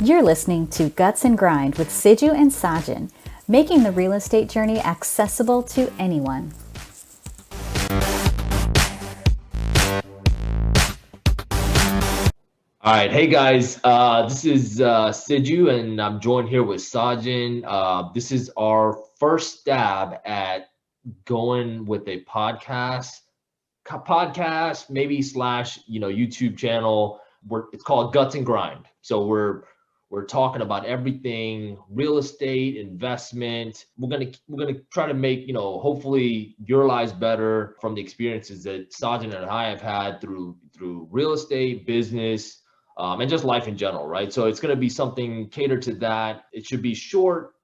You're listening to Guts and Grind with Siju and Sajin, making the real estate journey accessible to anyone. All right, hey guys, this is Siju, and I'm joined here with Sajin. This is our first stab at going with a podcast, maybe slash YouTube channel. It's called Guts and Grind. So we're talking about everything real estate, investment. We're gonna try to make hopefully your lives better from the experiences that Sajin and I have had through real estate, business. And just life in general, right? So it's going to be something catered to that. It should be short,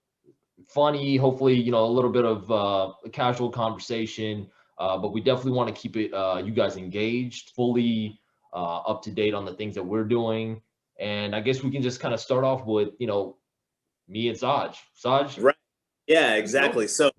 funny, hopefully, a little bit of a casual conversation. But we definitely want to keep it, you guys engaged, fully up to date on the things that we're doing. And I guess we can just kind of start off with, me and Saj. Saj? Right. Yeah, exactly. So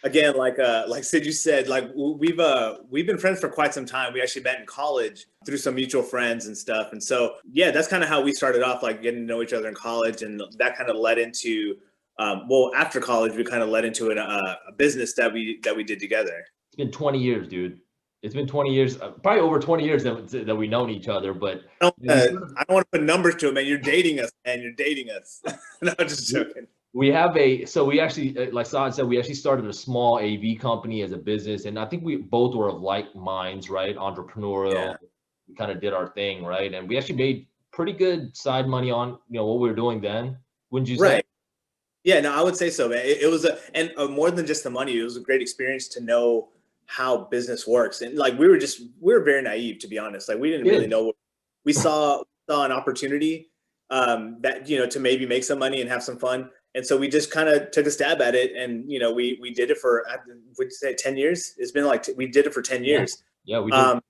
again, like Sid, you said, like we've been friends for quite some time. We actually met in college through some mutual friends and stuff. And so, yeah, that's kind of how we started off, like getting to know each other in college. And that kind of led into, after college, we kind of led into a business that we did together. It's been 20 years, dude. It's been 20 years, probably over 20 years that we've known each other, but I don't want to put numbers to it, man. You're dating us, man. You're dating us. No, I'm just joking. We actually, like Saad said, we actually started a small AV company as a business. And I think we both were of like minds, right? Entrepreneurial. Yeah. We kind of did our thing, right? And we actually made pretty good side money on, what we were doing then. Wouldn't you say? Right. Yeah, no, I would say so, man. It was more than just the money. It was a great experience to know how business works. And like, we were very naive, to be honest. Like, we didn't really know. We saw an opportunity that, to maybe make some money and have some fun. And so we just kind of took a stab at it, and we did it for, would you say 10 years? It's been like we did it for 10 years. Yeah, we did.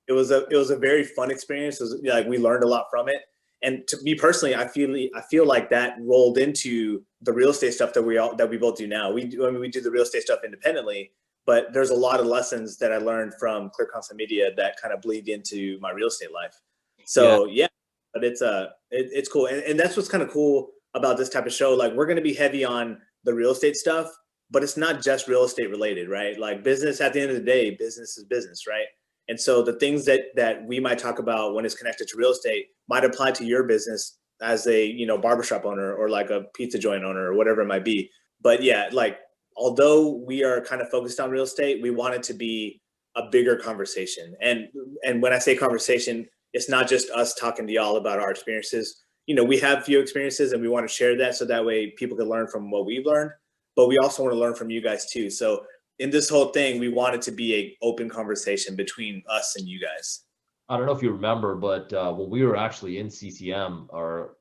It was a very fun experience. It was, like, we learned a lot from it. And to me personally, I feel like that rolled into the real estate stuff that we both do now. We do the real estate stuff independently, but there's a lot of lessons that I learned from Clear Concept Media that kind of bleed into my real estate life. So yeah, but it's cool, and that's what's kind of cool about this type of show. Like, we're going to be heavy on the real estate stuff, but it's not just real estate related, right? Like, business, at the end of the day, business is business, right? And so the things that we might talk about when it's connected to real estate might apply to your business as a, barbershop owner or like a pizza joint owner or whatever it might be. But yeah, like, although we are kind of focused on real estate, we want it to be a bigger conversation. And when I say conversation, it's not just us talking to y'all about our experiences. We have few experiences and we want to share that so that way people can learn from what we've learned, but we also want to learn from you guys too. So in this whole thing, we want it to be an open conversation between us and you guys. I don't know if you remember, but when we were actually in CCM, our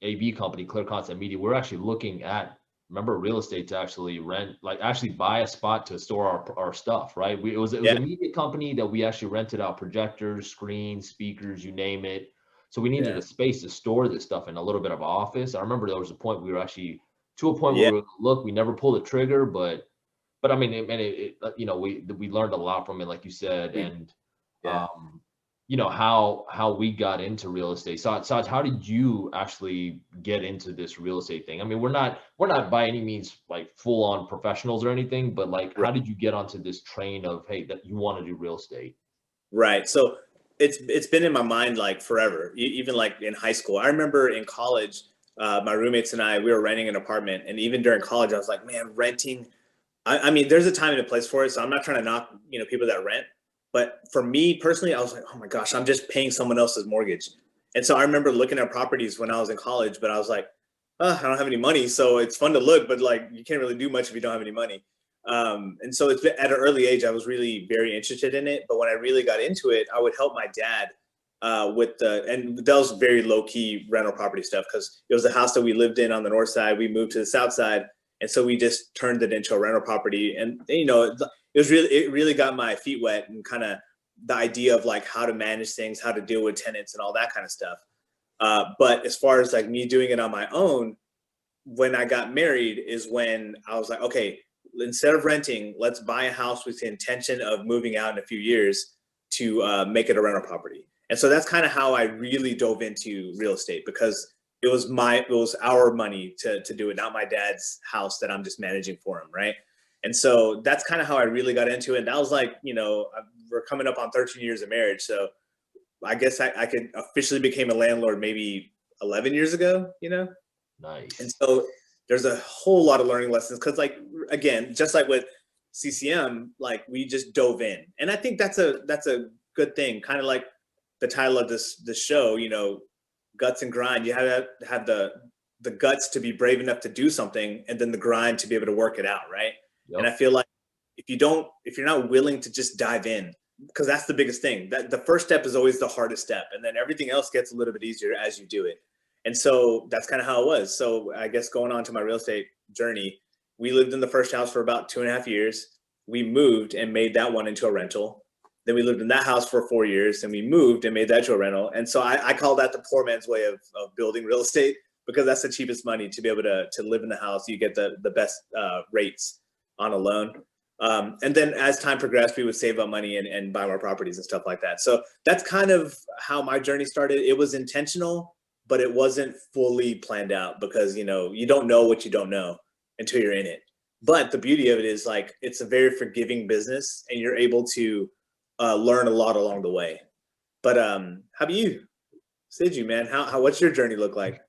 AV company, Clear Concept Media, we're actually looking at, real estate to actually buy a spot to store our stuff, right? It was a media company that we actually rented out projectors, screens, speakers, you name it. So we needed a space to store this stuff in, a little bit of an office. I remember there was a point we were actually to a point where we never pulled the trigger, but I mean, we learned a lot from it, like you said, and how we got into real estate. Saj, how did you actually get into this real estate thing? I mean, we're not by any means like full on professionals or anything, but like, how did you get onto this train of, hey, that you want to do real estate? Right. So it's been in my mind like forever, even like in high school. I remember in college, my roommates and we were renting an apartment, and even during college, I was like, man, renting. I mean, there's a time and a place for it. So I'm not trying to knock, people that rent. But for me personally, I was like, oh my gosh, I'm just paying someone else's mortgage. And so I remember looking at properties when I was in college, but I was like, I don't have any money. So it's fun to look, but like, you can't really do much if you don't have any money. And so it's been, at an early age, I was really very interested in it. But when I really got into it, I would help my dad and that was very low key rental property stuff, because it was a house that we lived in on the north side. We moved to the south side. And so we just turned it into a rental property. And, it really got my feet wet, and kind of the idea of like how to manage things, how to deal with tenants and all that kind of stuff. But as far as like me doing it on my own, when I got married is when I was like, okay, instead of renting, let's buy a house with the intention of moving out in a few years to make it a rental property. And so that's kind of how I really dove into real estate, because it was our money to do it, not my dad's house that I'm just managing for him, right? And so that's kind of how I really got into it. And that was like, we're coming up on 13 years of marriage, so I guess I could officially became a landlord maybe 11 years ago, Nice. And so there's a whole lot of learning lessons because, like, again, just like with CCM, like we just dove in, and I think that's a good thing. Kind of like the title of this show, guts and grind. You have to have the guts to be brave enough to do something, and then the grind to be able to work it out, right? Yep. And I feel like if you're not willing to just dive in, because that's the biggest thing. That the first step is always the hardest step, and then everything else gets a little bit easier as you do it. And so that's kind of how it was. So I guess going on to my real estate journey, we lived in the first house for about 2.5 years. We moved and made that one into a rental. Then we lived in that house for 4 years, and we moved and made that to a rental. And so I call that the poor man's way of building real estate, because that's the cheapest money to be able to live in the house. You get the best rates on a loan. And then as time progressed, we would save up money and buy more properties and stuff like that. So that's kind of how my journey started. It was intentional, but it wasn't fully planned out, because, you don't know what you don't know until you're in it. But the beauty of it is, like, it's a very forgiving business, and you're able to learn a lot along the way. But how about you, Siju, man? What's your journey look like?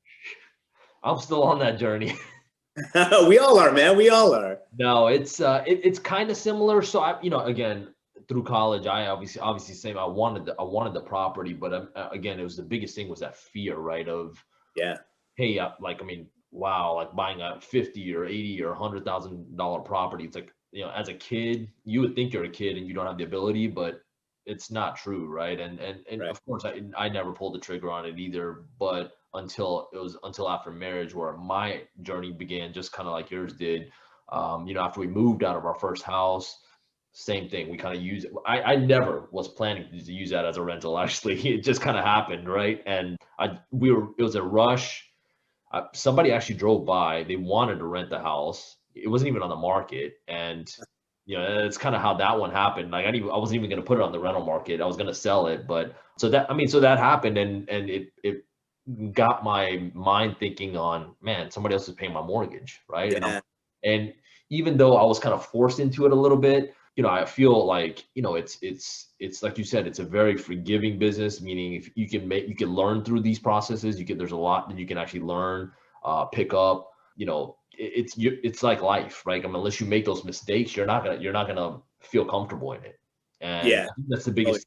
I'm still on that journey. We all are, man. We all are. No, it's kind of similar. So again, through college, I obviously same. I wanted the property, but again, it was the biggest thing was that fear, right? Of, yeah, hey, wow, like buying a $50 or $80 or $100,000 property. It's like, as a kid, you would think you're a kid and you don't have the ability, but it's not true, right? And right. Of course, I never pulled the trigger on it either, but until after marriage, where my journey began, just kind of like yours did. After we moved out of our first house, same thing. We kind of use it. I never was planning to use that as a rental. Actually, it just kind of happened, right? And it was a rush. Somebody actually drove by. They wanted to rent the house. It wasn't even on the market, and it's kind of how that one happened. Like I wasn't even going to put it on the rental market. I was going to sell it, but so that happened, and it got my mind thinking on, man, somebody else is paying my mortgage, right? Yeah. And even though I was kind of forced into it a little bit, I feel like, it's like you said, it's a very forgiving business, meaning if you can learn through these processes, there's a lot that you can actually learn, pick up, it's like life, right? I mean, unless you make those mistakes, you're not gonna feel comfortable in it. And yeah, I think that's the biggest.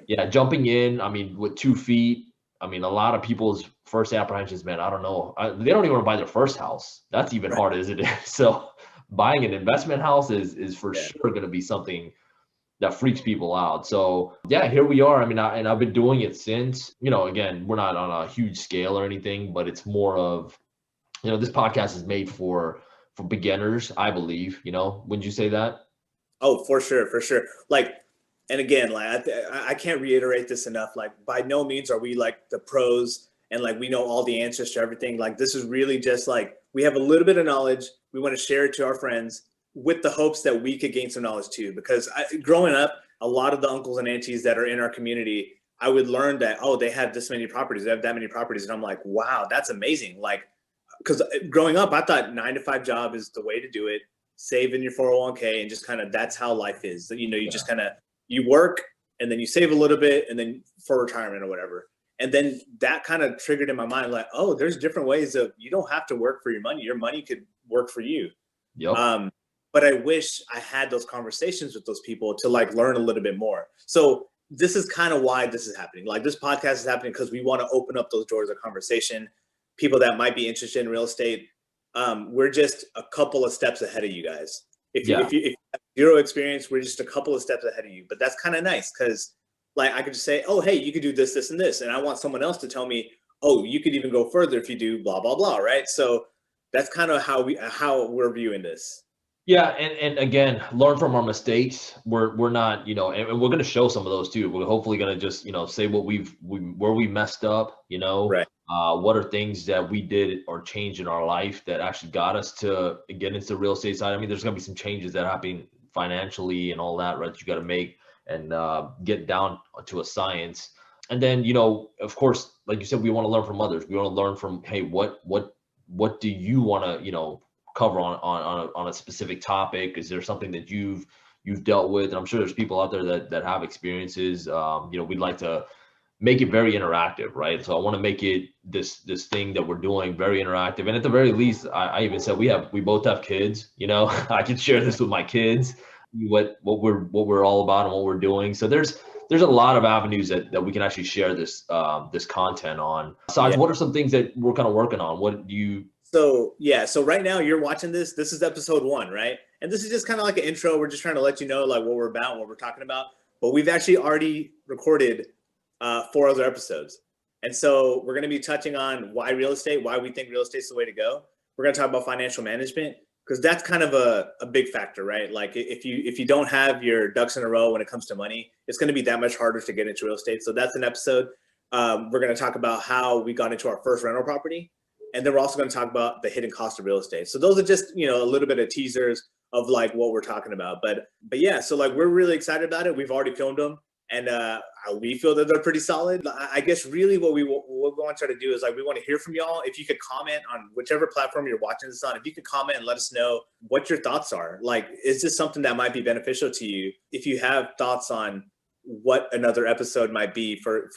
Yeah, jumping in, I mean, with 2 feet, I mean, a lot of people's first apprehensions, man, I don't know. They don't even want to buy their first house. That's even hard, isn't it? So buying an investment house is for sure going to be something that freaks people out. So yeah, here we are. I mean, I've been doing it since, again, we're not on a huge scale or anything, but it's more of, this podcast is made for beginners, I believe, wouldn't you say that? Oh, for sure. Like, and again, like I can't reiterate this enough. Like, by no means are we like the pros and like we know all the answers to everything. Like, this is really just like we have a little bit of knowledge. We want to share it to our friends with the hopes that we could gain some knowledge too. Because growing up, a lot of the uncles and aunties that are in our community, I would learn that, oh, they have this many properties, they have that many properties, and I'm like, wow, that's amazing. Like, because growing up, I thought 9-to-5 job is the way to do it. Save in your 401k and just kind of that's how life is. You just kind of you work and then you save a little bit and then for retirement or whatever. And then that kind of triggered in my mind, like, oh, there's different ways of, you don't have to work for your money. Your money could work for you. Yep. But I wish I had those conversations with those people to like learn a little bit more. So this is kind of why this is happening. Like, this podcast is happening because we want to open up those doors of conversation. People that might be interested in real estate. We're just a couple of steps ahead of you guys. If you have zero experience, we're just a couple of steps ahead of you. But that's kind of nice because, like, I could just say, oh, hey, you could do this, this, and this. And I want someone else to tell me, oh, you could even go further if you do blah, blah, blah, right? So that's kind of how we're viewing this. Yeah, and again, learn from our mistakes. We're not, and we're going to show some of those too. We're hopefully going to just, say what where we messed up, Right. What are things that we did or changed in our life that actually got us to get into the real estate side. I mean, there's going to be some changes that happen financially and all that, right? That you got to make and get down to a science. And then, you know, of course, like you said, we want to learn from others. We want to learn from, hey, what do you want to, you know, cover on a specific topic? Is there something that you've dealt with? And I'm sure there's people out there that have experiences. You know, we'd like to make it very interactive, right? So I want to make it this thing that we're doing very interactive. And at the very least, I even said we both have kids, you know, I can share this with my kids, what we're all about and what we're doing. So there's a lot of avenues that we can actually share this content on. Saj, what are some things that we're kind of working on? What do you? So right now you're watching this. This is episode 1, right? And this is just kind of like an intro. We're just trying to let you know like what we're about, what we're talking about. But we've actually already recorded 4 other episodes. And so we're going to be touching on why real estate, why we think real estate is the way to go. We're going to talk about financial management, because that's kind of a big factor, right? Like if you don't have your ducks in a row when it comes to money, it's going to be that much harder to get into real estate. So that's an episode. We're going to talk about how we got into our first rental property. And then we're also going to talk about the hidden cost of real estate. So those are just, you know, a little bit of teasers of like what we're talking about. But yeah, so like we're really excited about it. We've already filmed them. And we feel that they're pretty solid. I guess really what we want to try to do is like we want to hear from y'all. If you could comment on whichever platform you're watching this on, if you could comment and let us know what your thoughts are. Like, is this something that might be beneficial to you? If you have thoughts on what another episode might be for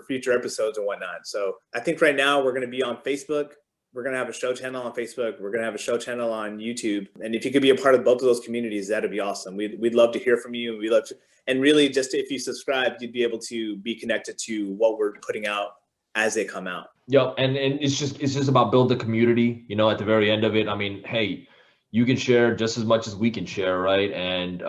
future episodes and whatnot. So I think right now we're going to be on Facebook. We're going to have a show channel on Facebook. We're going to have a show channel on YouTube. And if you could be a part of both of those communities, that'd be awesome. We'd love to hear from you. We love to, and really just if you subscribe, you'd be able to be connected to what we're putting out as they come out. Yep. And it's just about build the community, you know, at the very end of it. I mean, hey, you can share just as much as we can share, right? And,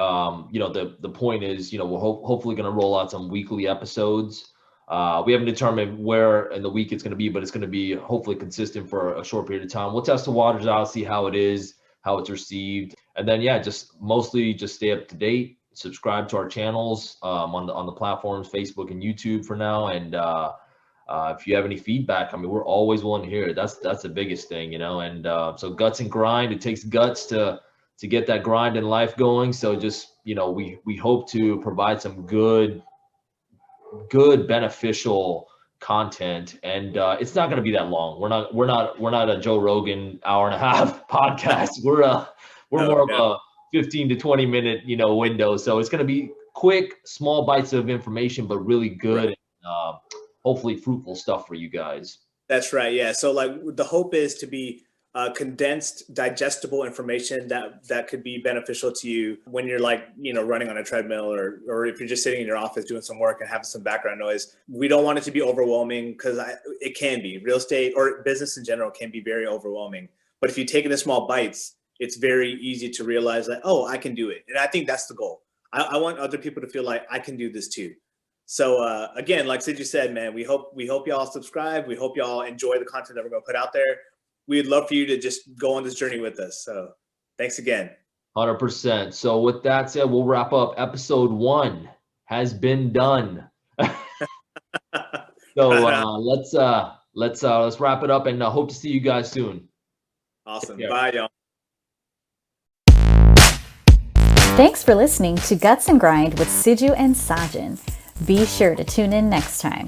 you know, the point is, you know, we're hopefully going to roll out some weekly episodes. We haven't determined where in the week it's going to be, but it's going to be hopefully consistent for a short period of time. We'll test the waters out, see how it is, how it's received. And then, yeah, mostly stay up to date, subscribe to our channels on the platforms, Facebook and YouTube for now. And if you have any feedback, I mean, we're always willing to hear it. That's the biggest thing, you know. And so guts and grind, it takes guts to get that grind in life going. So just, you know, we hope to provide some good beneficial content, and it's not going to be that long. We're not a Joe Rogan hour and a half podcast. We're more of a 15 to 20 minute, you know, window. So it's going to be quick, small bites of information, but really good, and hopefully fruitful stuff for you guys. That's right. Yeah. So like the hope is to be condensed, digestible information that could be beneficial to you when you're like, you know, running on a treadmill or if you're just sitting in your office doing some work and having some background noise. We don't want it to be overwhelming, because it can be. Real estate or business in general can be very overwhelming. But if you take it in small bites, it's very easy to realize that, oh, I can do it. And I think that's the goal. I want other people to feel like I can do this too. So again, like Sid, you said, man, we hope y'all subscribe. We hope y'all enjoy the content that we're going to put out there. We'd love for you to just go on this journey with us. So thanks again. 100%. So with that said, we'll wrap up. Episode 1 has been done. So let's wrap it up, and hope to see you guys soon. Awesome. Bye, y'all. Thanks for listening to Guts and Grind with Siju and Sajin. Be sure to tune in next time.